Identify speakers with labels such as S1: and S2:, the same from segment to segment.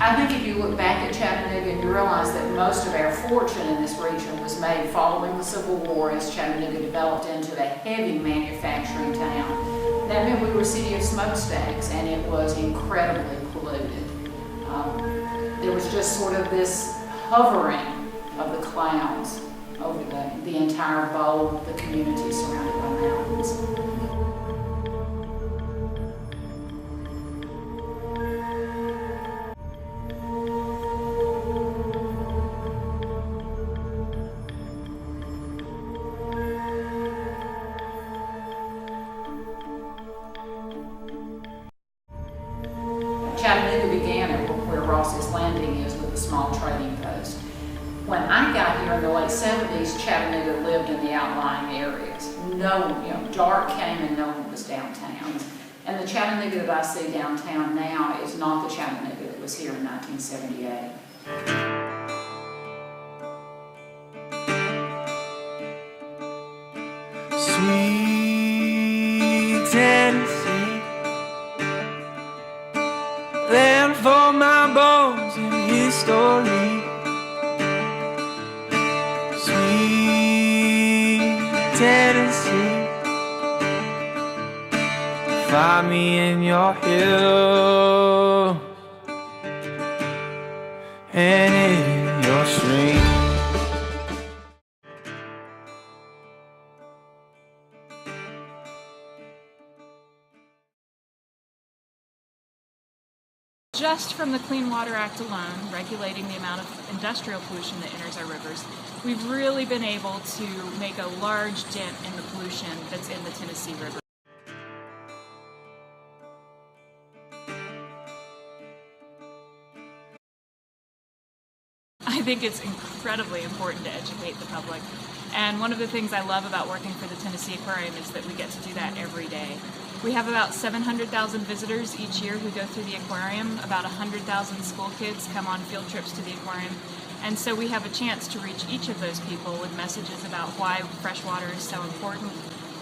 S1: I think if you look back at Chattanooga and you realize that most of our fortune in this region was made following the Civil War as Chattanooga developed into a heavy manufacturing town. That meant we were a city of smokestacks, and it was incredibly polluted. There was just sort of this hovering of the clouds over the entire bowl of the community surrounded by mountains. Chattanooga began at where Ross's Landing is with a small trading post. When I got here in the late 70s, Chattanooga lived in the outlying areas. Dark came and no one was downtown. And the Chattanooga that I see downtown now is not the Chattanooga that was here in 1978.
S2: Sweet Tennessee, land for my bones and history. Sweet Tennessee, find me in your hill and in your stream.
S3: Just from the Clean Water Act alone, regulating the amount of industrial pollution that enters our rivers, we've really been able to make a large dent in the pollution that's in the Tennessee River. I think it's incredibly important to educate the public. And one of the things I love about working for the Tennessee Aquarium is that we get to do that every day. We have about 700,000 visitors each year who go through the aquarium. About 100,000 school kids come on field trips to the aquarium. And so we have a chance to reach each of those people with messages about why fresh water is so important,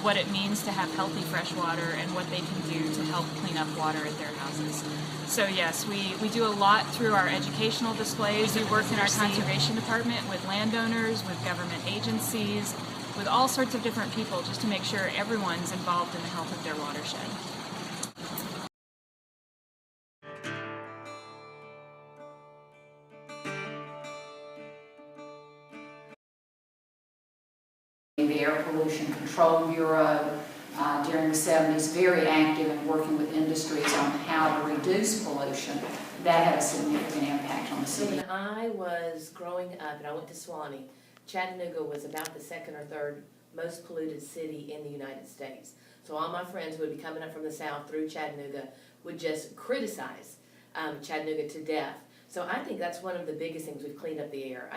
S3: what it means to have healthy fresh water, and what they can do to help clean up water at their houses. So yes, we do a lot through our educational displays. We work in our conservation department with landowners, with government agencies, with all sorts of different people, just to make sure everyone's involved in the health of their watershed.
S1: The Air Pollution Control Bureau during the 70s, very active in working with industries on how to reduce pollution. That had a significant impact on the city.
S4: When I was growing up and I went to Swanee, Chattanooga was about the second or third most polluted city in the United States. So all my friends who would be coming up from the south through Chattanooga would just criticize Chattanooga to death. So I think that's one of the biggest things. We've cleaned up the air.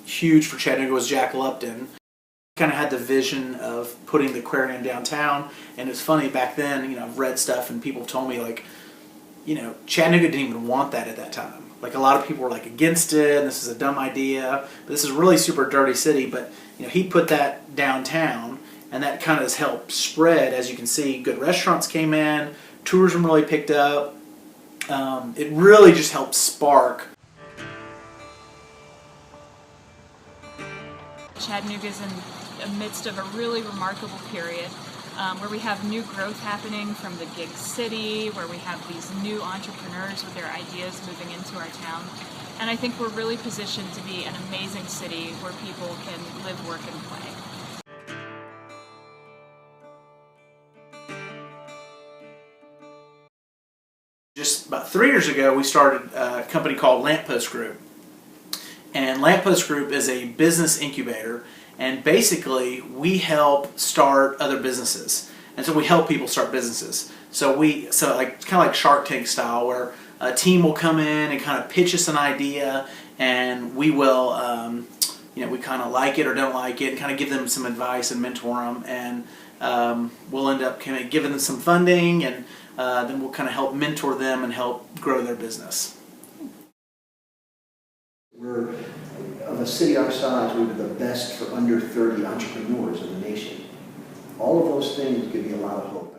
S5: Huge for Chattanooga was Jack Lupton. Kind of had the vision of putting the aquarium downtown, and it's funny, back then, I've read stuff and people told me, Chattanooga didn't even want that at that time. Like, a lot of people were against it, and this is a dumb idea, but this is a really super dirty city. But he put that downtown, and that kind of has helped spread. As you can see, good restaurants came in, tourism really picked up. It really just helped spark.
S3: Chattanooga is in the midst of a really remarkable period where we have new growth happening from the gig city, where we have these new entrepreneurs with their ideas moving into our town. And I think we're really positioned to be an amazing city where people can live, work, and play.
S5: Just about 3 years ago, we started a company called Lamppost Group. And Lamppost Group is a business incubator, and basically we help start other businesses. And so we help people start businesses. So kind of like Shark Tank style, where a team will come in and kind of pitch us an idea, and we will we kind of like it or don't like it, and kind of give them some advice and mentor them, and we'll end up kind of giving them some funding, and then we'll kind of help mentor them and help grow their business.
S6: We're, of a city our size, we were the best for under 30 entrepreneurs in the nation. All of those things give me a lot of hope.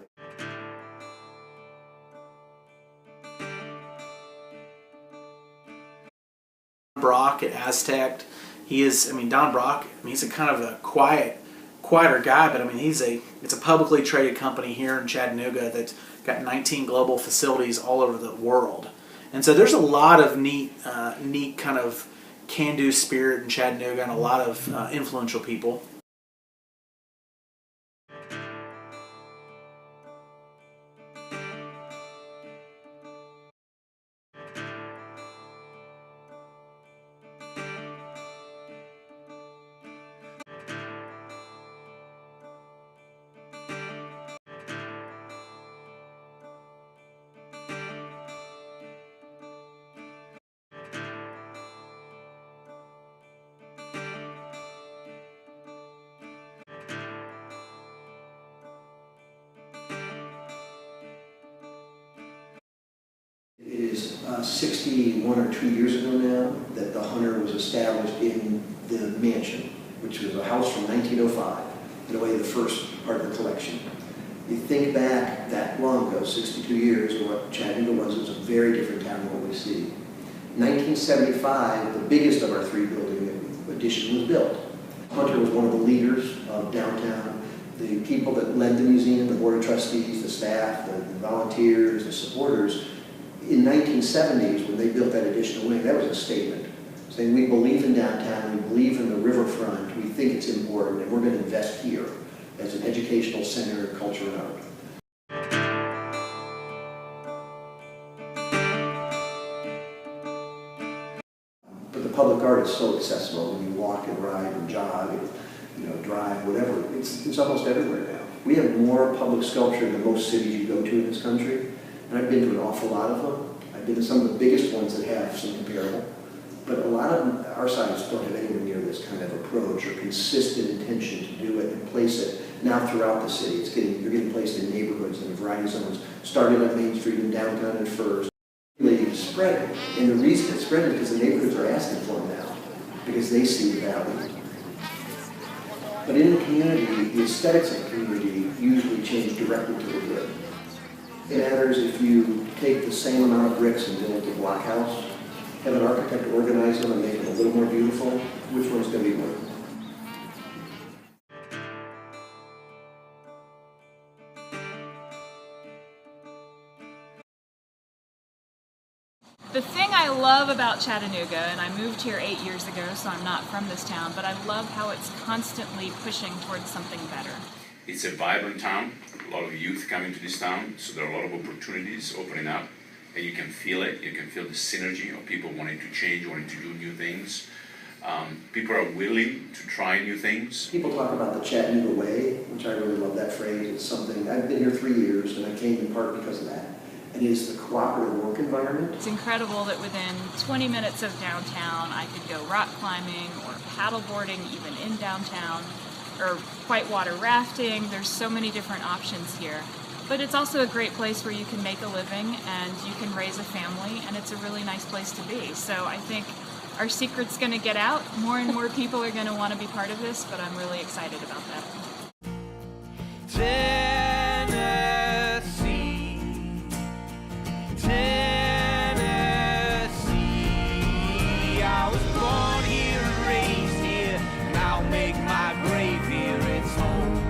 S5: Brock at Aztec, Don Brock, he's a kind of a quieter guy, but it's a publicly traded company here in Chattanooga that's got 19 global facilities all over the world. And so there's a lot of neat kind of can-do spirit in Chattanooga, and a lot of influential people.
S6: It is 61 or 2 years ago now that the Hunter was established in the mansion, which was a house from 1905, in a way the first part of the collection. You think back that long ago, 62 years, and what Chattanooga was, it was a very different town than what we see. In 1975, the biggest of our 3 building addition was built. Hunter was one of the leaders of downtown. The people that led the museum, the board of trustees, the staff, the volunteers, the supporters, in 1970s, when they built that additional wing, that was a statement saying we believe in downtown, we believe in the riverfront, we think it's important, and we're going to invest here as an educational center of culture and art. But the public art is so accessible. When you walk and ride and jog and drive, whatever, it's almost everywhere now. We have more public sculpture than most cities you go to in this country. And I've been to an awful lot of them. I've been to some of the biggest ones that have some comparable. But a lot of them, our sides, don't have anywhere near this kind of approach or consistent intention to do it and place it now throughout the city. You're getting placed in neighborhoods and a variety of zones, starting on Main Street and downtown at first. Really spreading. And the reason it's spreading is because the neighborhoods are asking for them now, because they see the value. But in the community, the aesthetics of the community usually change directly to the good. It matters if you take the same amount of bricks and build a block house, have an architect organize them and make them a little more beautiful, which one's going to be more?
S3: The thing I love about Chattanooga, and I moved here 8 years ago, so I'm not from this town, but I love how it's constantly pushing towards something better.
S7: It's a vibrant town, a lot of youth coming to this town, so there are a lot of opportunities opening up, and you can feel it. You can feel the synergy of people wanting to change, wanting to do new things. People are willing to try new things.
S6: People talk about the Chattanooga way, which I really love that phrase. It's something, I've been here 3 years, and I came in part because of that. And it is the cooperative work environment.
S3: It's incredible that within 20 minutes of downtown, I could go rock climbing or paddleboarding even in downtown, or whitewater rafting. There's so many different options here. But it's also a great place where you can make a living and you can raise a family, and it's a really nice place to be. So I think our secret's going to get out. More and more people are going to want to be part of this, but I'm really excited about that.
S2: Tennessee, I was born here and raised here, and I'll make my grave here its home.